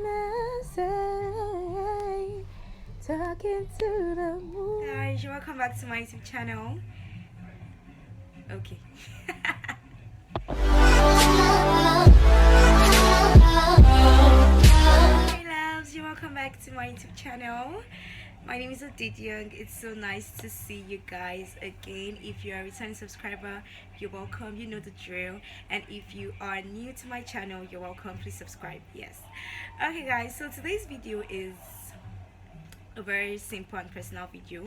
I say, talking to the moon. Guys, welcome back to my YouTube channel. Okay. Hey loves, welcome back to my YouTube channel. My name is Young. It's so nice to see you guys again. If you are a returning subscriber, you're welcome. You know the drill. And if you are new to my channel, you're welcome. Please subscribe. Yes. Okay, guys. So today's video is a very simple and personal video.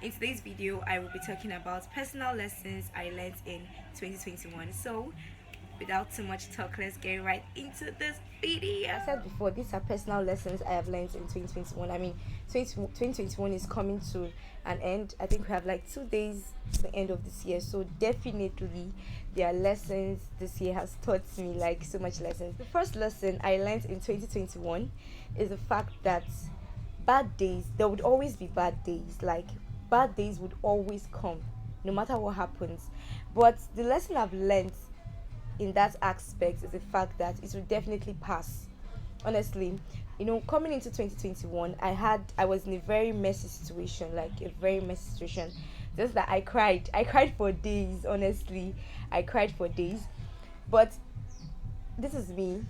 In today's video, I will be talking about personal lessons I learned in 2021. So without too much talk, let's get right into this video. I said before, these are personal lessons I have learned in 2021. I mean, 2021 is coming to an end. I think we have like 2 days to the end of this year, so definitely there are lessons this year has taught me, like so much lessons. The first lesson I learned in 2021 is the fact that bad days, there would always be bad days. Like, bad days would always come no matter what happens. But the lesson I've learned in that aspect is the fact that it will definitely pass. Honestly, coming into 2021, I was in a very messy situation, like a very messy situation. Just that I cried for days. Honestly, I cried for days. But this is me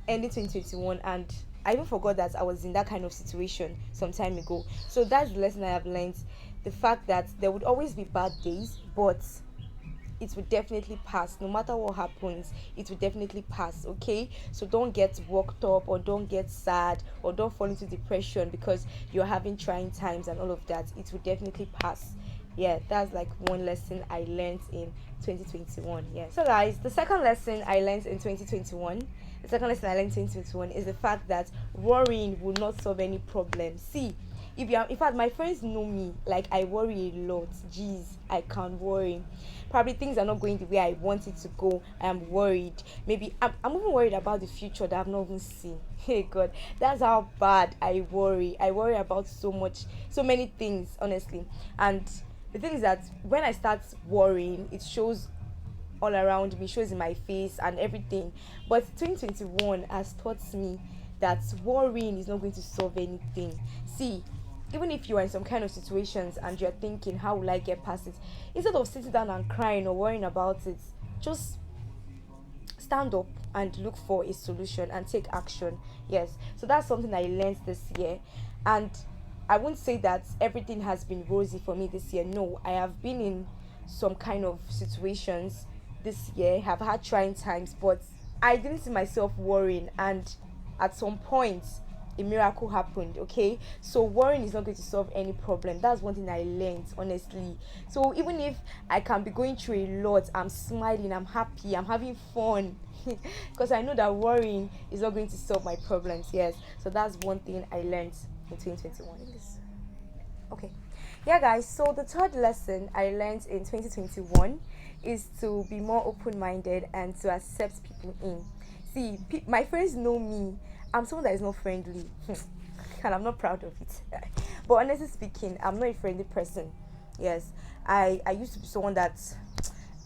ending 2021, and I even forgot that I was in that kind of situation some time ago. So that's the lesson I have learned. The fact that there would always be bad days, but it will definitely pass. No matter what happens, it will definitely pass. Okay, so don't get worked up, or don't get sad, or don't fall into depression because you're having trying times and all of that. It will definitely pass. Yeah, that's like one lesson I learned in 2021. Yeah. So guys, the second lesson I learned in 2021 is the fact that worrying will not solve any problem. See, in fact, my friends know me, like I worry a lot. Jeez, I can't worry. Probably things are not going the way I want it to go. I am worried. Maybe I'm even worried about the future that I've not even seen. Hey God, that's how bad I worry. I worry about so many things, honestly. And the thing is that when I start worrying, it shows all around me, shows in my face and everything. But 2021 has taught me that worrying is not going to solve anything. See, even if you are in some kind of situations and you're thinking, how will I get past it, instead of sitting down and crying or worrying about it, just stand up and look for a solution and take action. Yes, so that's something I learned this year. And I won't say that everything has been rosy for me this year. No, I have been in some kind of situations this year, have had trying times, but I didn't see myself worrying, and at some point a miracle happened. Okay, so worrying is not going to solve any problem. That's one thing I learned, honestly. So even if I can be going through a lot, I'm smiling, I'm happy, I'm having fun because I know that worrying is not going to solve my problems. Yes, so that's one thing I learned in 2021. Okay, yeah guys, so the third lesson I learned in 2021 is to be more open-minded and to accept people in. See, my friends know me. I'm someone that is not friendly and I'm not proud of it. But honestly speaking, I'm not a friendly person. Yes, I used to be someone that,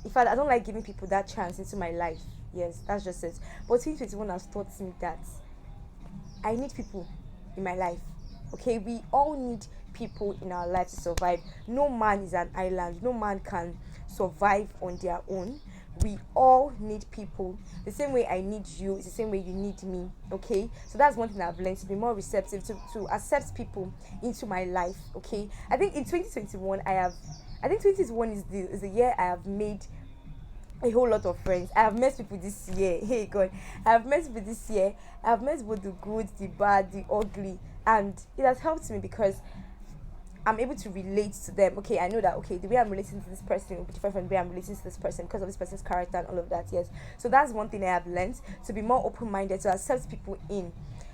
in fact, I don't like giving people that chance into my life. Yes, that's just it. But 2021 has taught me that I need people in my life. Okay, we all need people in our life to survive. No man is an island. No man can survive on their own. We all need people. The same way I need you is the same way you need me. Okay, so that's one thing I've learned, to be more receptive, to accept people into my life. Okay, I think in 2021 I think 2021 is the year I have made a whole lot of friends. I have met people this year. Hey God, I have met people this year. I have met both the good, the bad, the ugly, and it has helped me because I'm able to relate to them. Okay, I know that, okay, the way I'm relating to this person will be different from the way I'm relating to this person because of this person's character and all of that. Yes, so that's one thing I have learned, to be more open-minded, to accept people in.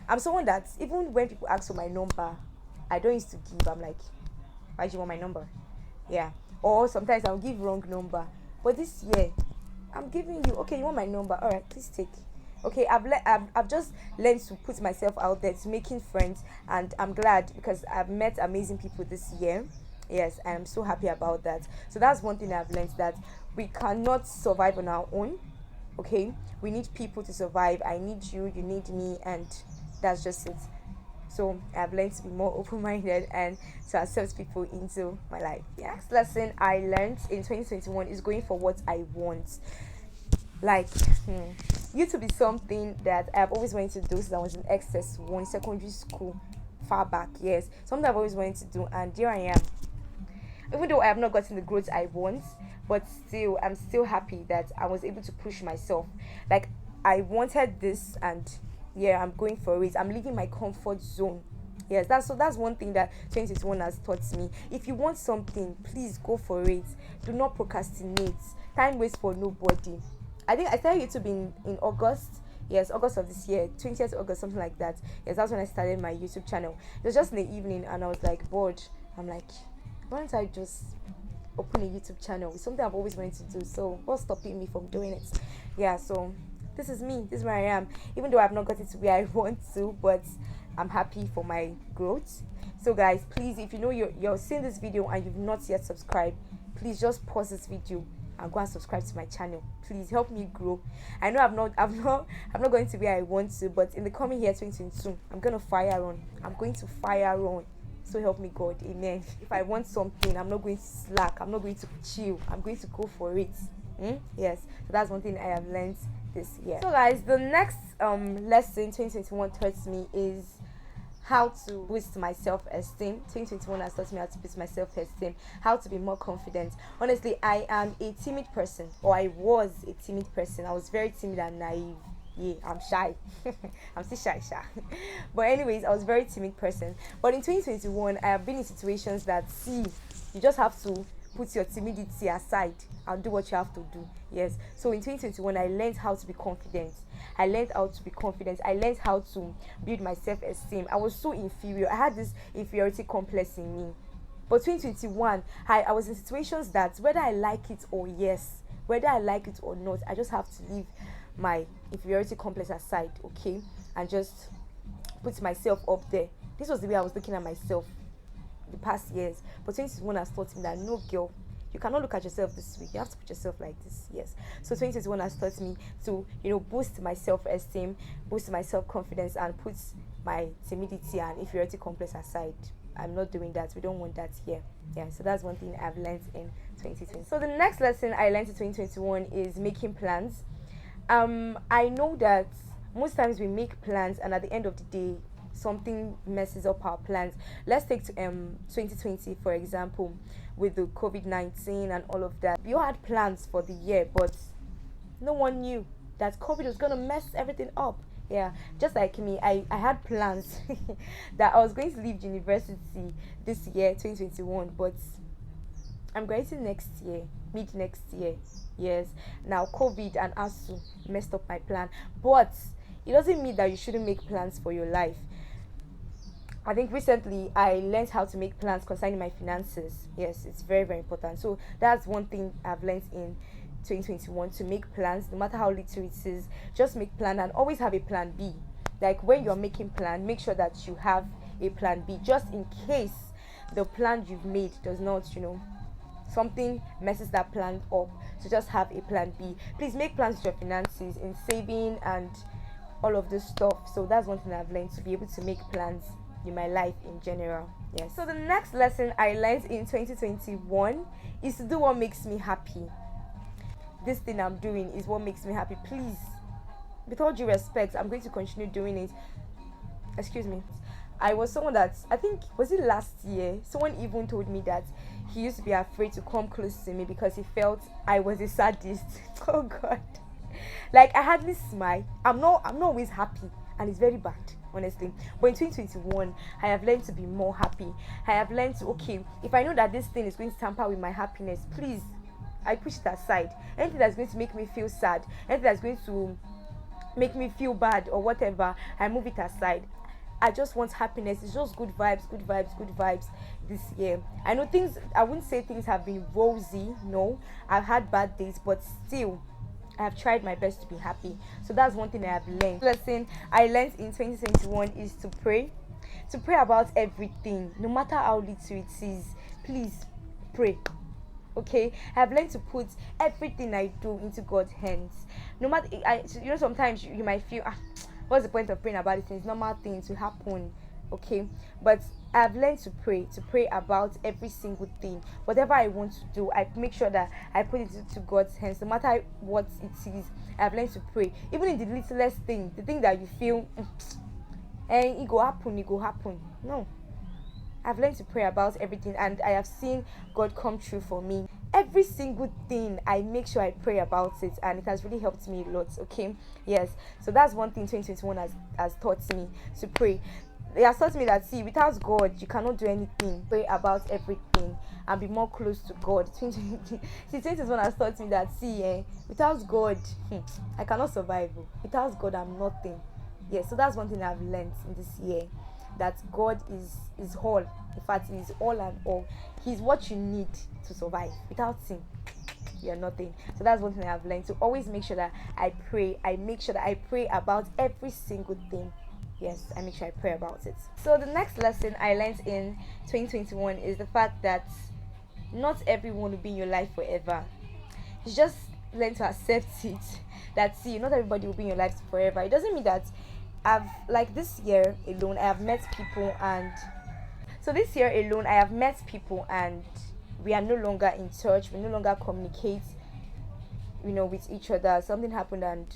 I'm someone that even when people ask for my number, I don't used to give. I'm like, why do you want my number? Yeah, or sometimes I'll give wrong number. But this year, I'm giving you, okay, you want my number, all right, please take. Okay, I've just learned to put myself out there, to making friends, and I'm glad because I've met amazing people this year. Yes, I'm so happy about that. So that's one thing I've learned, that we cannot survive on our own. Okay, we need people to survive. I need you, you need me, and That's just it. So I've learned to be more open-minded and to accept people into my life. Yeah. Next lesson I learned in 2021 is going for what I want. Like, YouTube is something that I've always wanted to do since I was in XS1 secondary school, far back. Yes, something I've always wanted to do, and here I am. Even though I have not gotten the growth I want, but still I'm still happy that I was able to push myself. Like, I wanted this, and yeah, I'm going for it. I'm leaving my comfort zone. Yes, that's one thing that 2021 has taught me. If you want something, please go for it. Do not procrastinate. Time waits for nobody. I think I started YouTube in August. Yes, August of this year, 20th August, something like that. Yes, that's when I started my YouTube channel. It was just in the evening, and I was like bored. I'm like, why don't I just open a YouTube channel? It's something I've always wanted to do. So what's stopping me from doing it? Yeah, so this is me. This is where I am. Even though I've not got it to where I want to, but I'm happy for my growth. So guys, please, if you know you're seeing this video and you've not yet subscribed, please just pause this video and go and subscribe to my channel. Please help me grow. I know I'm not going to where I want to, but in the coming year 2022, I'm gonna fire on. I'm going to fire on. So help me God, amen. If I want something, I'm not going to slack. I'm not going to chill. I'm going to go for it. Yes. So that's one thing I have learned this year. So guys, the next lesson 2021 taught me is how to boost my self-esteem. 2021 has taught me how to boost my self-esteem, how to be more confident. Honestly, I am a timid person, or I was a timid person. I was very timid and naive. Yeah, I'm shy. I'm still shy. But anyways, I was a very timid person. But in 2021, I have been in situations that, see, you just have to put your timidity aside and do what you have to do. Yes. So in 2021, I learned how to be confident. I learned how to build my self-esteem. I was so inferior. I had this inferiority complex in me. But 2021, I was in situations that whether I like it or not, I just have to leave my inferiority complex aside, okay, and just put myself up there. This was the way I was looking at myself the past years. But 2021 has taught me that no, girl, you cannot look at yourself this way. You have to put yourself like this. Yes. So 2021 has taught me to, boost my self-esteem, boost my self-confidence, and put my timidity and inferiority complex aside. I'm not doing that. We don't want that here. Yeah. So that's one thing I've learned in 2020. So the next lesson I learned in 2021 is making plans. I know that most times we make plans, and at the end of the day, something messes up our plans. Let's take 2020 for example, with the COVID-19 and all of that. We all had plans for the year, but no one knew that COVID was gonna mess everything up. Yeah, just like me, I had plans that I was going to leave university this year, 2021, but I'm graduating next year, mid next year. Yes. Now COVID and ASU messed up my plan, but it doesn't mean that you shouldn't make plans for your life. I think recently I learned how to make plans concerning my finances. Yes, it's very, very important. So that's one thing I've learned in 2021, to make plans, no matter how little it is. Just make plan and always have a plan B. Like when you're making plan, make sure that you have a plan B, just in case the plan you've made does not, something messes that plan up. So just have a plan B. Please make plans with your finances, in saving and all of this stuff. So that's one thing I've learned, to be able to make plans in my life in general. Yes. So the next lesson I learned in 2021 is to do what makes me happy. This thing I'm doing is what makes me happy. Please, with all due respect, I'm going to continue doing it. Excuse me. I was someone that, I think, was it last year, someone even told me that he used to be afraid to come close to me because he felt I was a sadist. Oh God. Like, I hardly smile. I'm not always happy, and it's very bad, honestly. But in 2021, I have learned to be more happy. I have learned to, okay, if I know that this thing is going to tamper with my happiness, please, I push it aside. Anything that's going to make me feel sad, anything that's going to make me feel bad or whatever, I move it aside. I just want happiness. It's just good vibes this year. I know I wouldn't say things have been rosy. No, I've had bad days, but still, I have tried my best to be happy. So that's one thing I have learned. Lesson I learned in 2021 is to pray. To pray about everything, no matter how little it is. Please pray. Okay, I have learned to put everything I do into God's hands. No matter, sometimes you might feel, what's the point of praying about these things? Normal things will happen, okay? But I've learned to pray about every single thing. Whatever I want to do, I make sure that I put it into God's hands, no matter what it is. I've learned to pray, even in the littlest thing, the thing that you feel, and it go happen, No, I've learned to pray about everything, and I have seen God come true for me. Every single thing, I make sure I pray about it, and it has really helped me a lot. Okay, yes. So that's one thing 2021 has taught me, to pray. It has taught me that, see, without God, you cannot do anything. Pray about everything and be more close to God. 2021 has taught me that, see, without God, I cannot survive. Without God, I'm nothing. Yes, so that's one thing I've learned in this year, that God is all. In fact, He is all and all. He's what you need to survive. Without Him, you're nothing. So that's one thing I've learned, to always make sure that I pray. I make sure that I pray about every single thing. Yes, I make sure I pray about it. So the next lesson I learned in 2021 is the fact that not everyone will be in your life forever. You just learn to accept it. That, see, not everybody will be in your life forever. It doesn't mean that like this year alone, I have met people, and so this year alone, I have met people, and we are no longer in touch. We no longer communicate, with each other. Something happened, and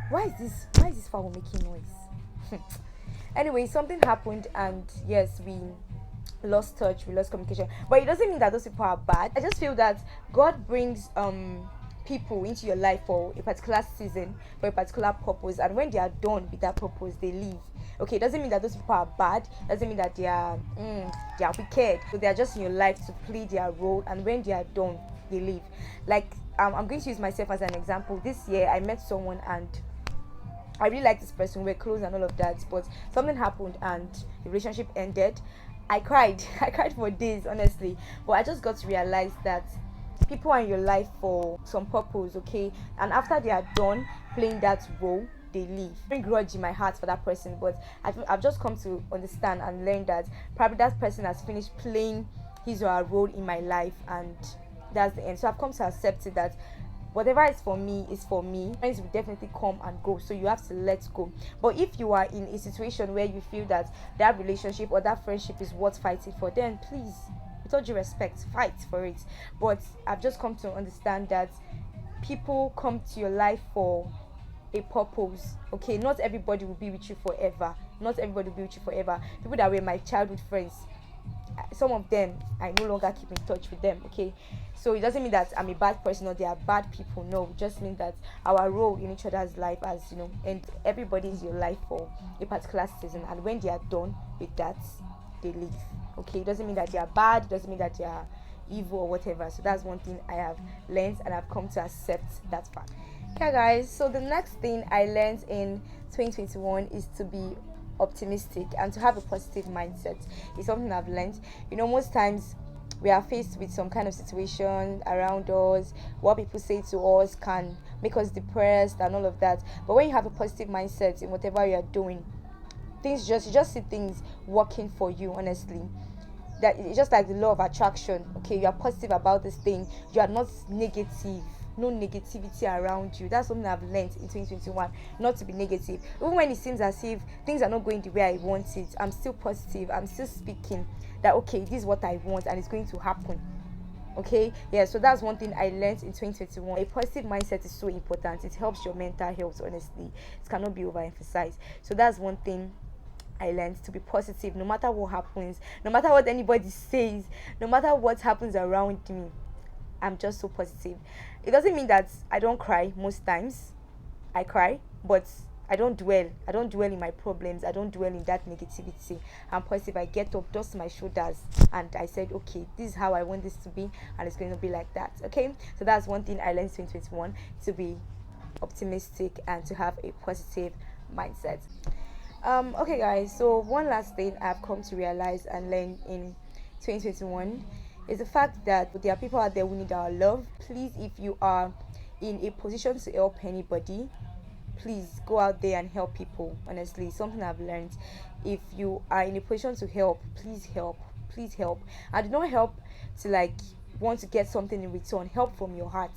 why is this fowl making noise? Anyway, something happened, and yes, we lost touch, we lost communication. But it doesn't mean that those people are bad. I just feel that God brings people into your life for a particular season, for a particular purpose, and when they are done with that purpose, they leave. Okay, it doesn't mean that those people are bad. It doesn't mean that they are wicked. So they are just in your life to play their role, and when they are done, they leave. Like, I'm going to use myself as an example. This year I met someone, and I really like this person, we're close and all of that, but something happened and the relationship ended. I cried. I cried for days, honestly. But I just got to realize that people are in your life for some purpose, okay? And after they are done playing that role, they leave. I don't grudge in my heart for that person, but I've just come to understand and learn that probably that person has finished playing his or her role in my life, and that's the end. So I've come to accept it, that whatever is for me is for me. Friends will definitely come and go, so you have to let go. But if you are in a situation where you feel that that relationship or that friendship is worth fighting for, then please, with all due respect, fight for it. But I've just come to understand that people come to your life for a purpose. Okay, not everybody will be with you forever. People that were my childhood friends, some of them I no longer keep in touch with them. Okay, so it doesn't mean that I'm a bad person or they are bad people. No, it just means that our role in each other's life, as and everybody is your life for a particular season, and when they are done with that, they leave. Okay, it doesn't mean that they are bad, it doesn't mean that they are evil or whatever. So that's one thing I have learned, and I've come to accept that fact. Yeah, guys, so the next thing I learned in 2021 is to be optimistic and to have a positive mindset. It's something I've learned. Most times we are faced with some kind of situation around us. What people say to us can make us depressed and all of that. But when you have a positive mindset in whatever you are doing, you just see things working for you, honestly. That it's just like the law of attraction. Okay, you are positive about this thing, you are not negative. No negativity around you. That's something I've learned in 2021, not to be negative. Even when it seems as if things are not going the way I want it, I'm still positive. I'm still speaking that, okay, this is what I want and it's going to happen. Okay, yeah, so that's one thing I learned in 2021. A positive mindset is so important. It helps your mental health, honestly. It cannot be overemphasized. So that's one thing I learned, to be positive no matter what happens, no matter what anybody says, no matter what happens around me. I'm just so positive. It doesn't mean that I don't cry. Most times I cry, but I don't dwell in my problems. I don't dwell in that negativity. I'm positive. I get up, dust my shoulders, and I said, okay, this is how I want this to be, and it's going to be like that. Okay, so that's one thing I learned in 2021, to be optimistic and to have a positive mindset. Okay, guys, so one last thing I've come to realize and learn in 2021 is the fact that there are people out there who need our love. Please, if you are in a position to help anybody, please go out there and help people. Honestly, something I've learned. If you are in a position to help, please help. Please help. And do not help to want to get something in return. Help from your heart.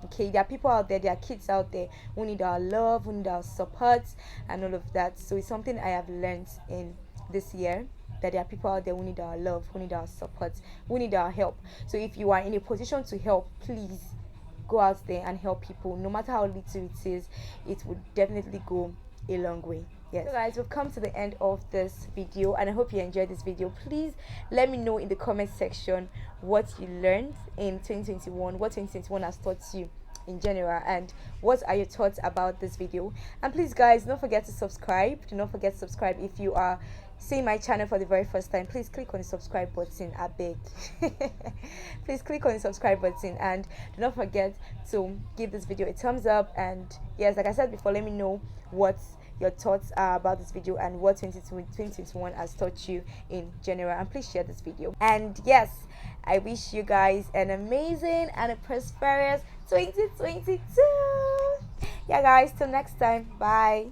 Okay, there are people out there, there are kids out there who need our love, who need our support, and all of that. So it's something I have learned in this year, that there are people out there who need our love, who need our support, who need our help. So if you are in a position to help, please go out there and help people. No matter how little it is, it would definitely go a long way. Yes. So guys, we've come to the end of this video, and I hope you enjoyed this video. Please let me know in the comment section what you learned in 2021, what 2021 has taught you in general, and what are your thoughts about this video. And please guys, don't forget to subscribe. Do not forget to subscribe. If you are seeing my channel for the very first time, please click on the subscribe button, I beg. Please click on the subscribe button, and do not forget to give this video a thumbs up. And yes, like I said before, let me know what your thoughts are about this video and what 2021 has taught you in general. And please share this video. And yes, I wish you guys an amazing and a prosperous 2022. Yeah guys, till next time, bye.